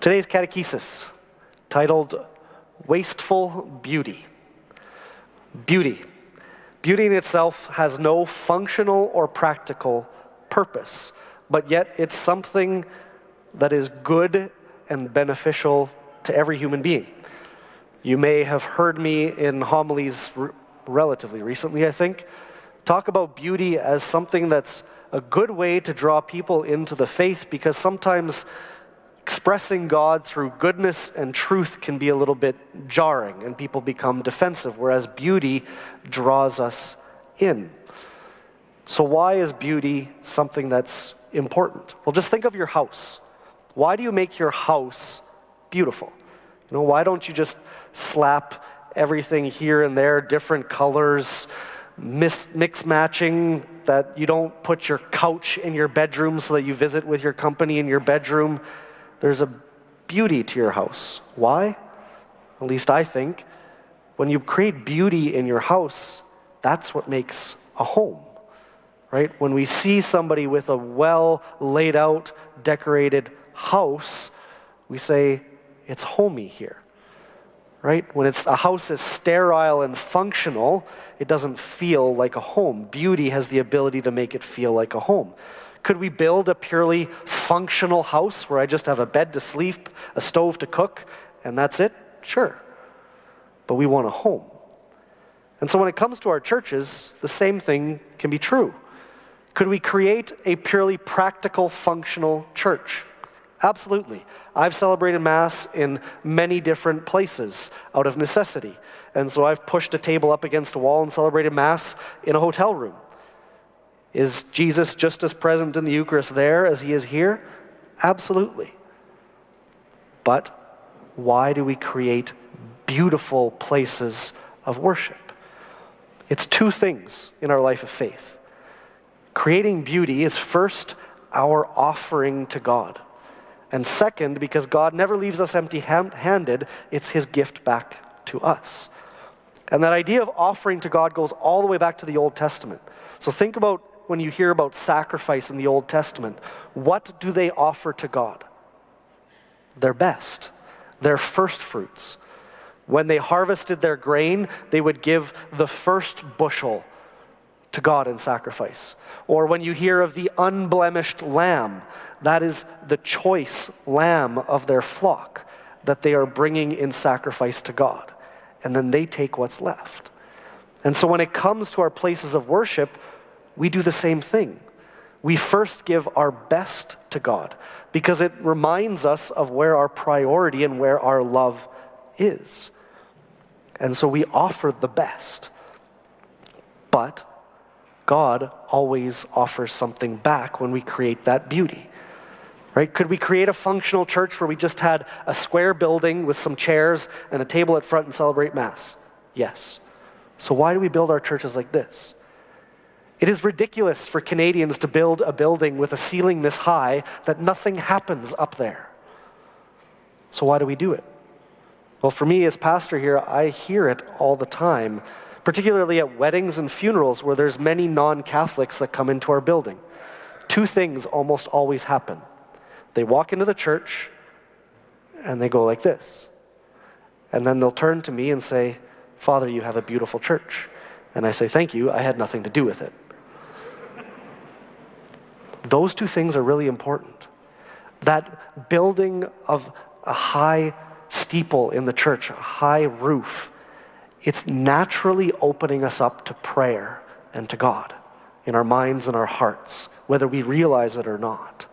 Today's Catechesis, titled Wasteful Beauty. Beauty. Beauty in itself has no functional or practical purpose, but yet it's something that is good and beneficial to every human being. You may have heard me in homilies relatively recently, I think, talk about beauty as something that's a good way to draw people into the faith, because sometimes expressing God through goodness and truth can be a little bit jarring and people become defensive, whereas beauty draws us in. So why is beauty something that's important? Well, just think of your house. Why do you make your house beautiful? You know, why don't you just slap everything here and there, different colors, mix matching, that you don't put your couch in your bedroom so that you visit with your company in your bedroom? There's a beauty to your house. Why? At least I think, when you create beauty in your house, that's what makes a home, right? When we see somebody with a well laid out, decorated house, we say, it's homey here, right? When a house is sterile and functional, it doesn't feel like a home. Beauty has the ability to make it feel like a home. Could we build a purely functional house where I just have a bed to sleep, a stove to cook, and that's it? Sure. But we want a home. And so when it comes to our churches, the same thing can be true. Could we create a purely practical, functional church? Absolutely. I've celebrated Mass in many different places out of necessity. And so I've pushed a table up against a wall and celebrated Mass in a hotel room. Is Jesus just as present in the Eucharist there as he is here? Absolutely. But why do we create beautiful places of worship? It's two things in our life of faith. Creating beauty is first our offering to God. And second, because God never leaves us empty-handed, it's his gift back to us. And that idea of offering to God goes all the way back to the Old Testament. So think about when you hear about sacrifice in the Old Testament. What do they offer to God? Their best, their first fruits. When they harvested their grain, they would give the first bushel to God in sacrifice. Or when you hear of the unblemished lamb, that is the choice lamb of their flock that they are bringing in sacrifice to God. And then they take what's left. And so when it comes to our places of worship, we do the same thing. We first give our best to God because it reminds us of where our priority and where our love is. And so we offer the best. But God always offers something back when we create that beauty. Right? Could we create a functional church where we just had a square building with some chairs and a table at front and celebrate Mass? Yes. So why do we build our churches like this? It is ridiculous for Canadians to build a building with a ceiling this high that nothing happens up there. So why do we do it? Well, for me as pastor here, I hear it all the time, particularly at weddings and funerals where there's many non-Catholics that come into our building. Two things almost always happen. They walk into the church and they go like this. And then they'll turn to me and say, "Father, you have a beautiful church." And I say, "Thank you, I had nothing to do with it." Those two things are really important. That building of a high steeple in the church, a high roof, it's naturally opening us up to prayer and to God in our minds and our hearts, whether we realize it or not.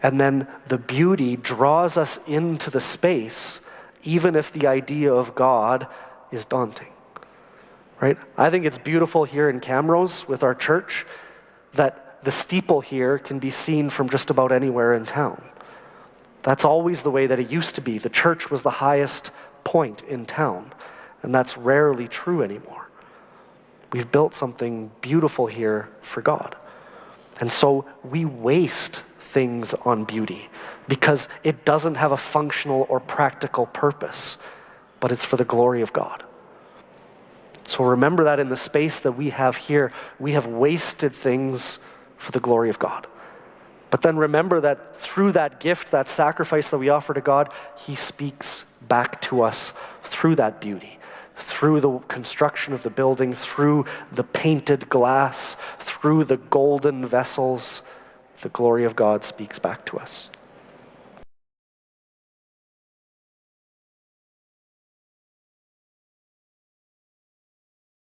And then the beauty draws us into the space, even if the idea of God is daunting. Right? I think it's beautiful here in Camrose with our church that the steeple here can be seen from just about anywhere in town. That's always the way that it used to be. The church was the highest point in town, and that's rarely true anymore. We've built something beautiful here for God. And so we waste things on beauty because it doesn't have a functional or practical purpose, but it's for the glory of God. So remember that in the space that we have here, we have wasted things for the glory of God. But then remember that through that gift, that sacrifice that we offer to God, he speaks back to us through that beauty, through the construction of the building, through the painted glass, through the golden vessels. The glory of God speaks back to us.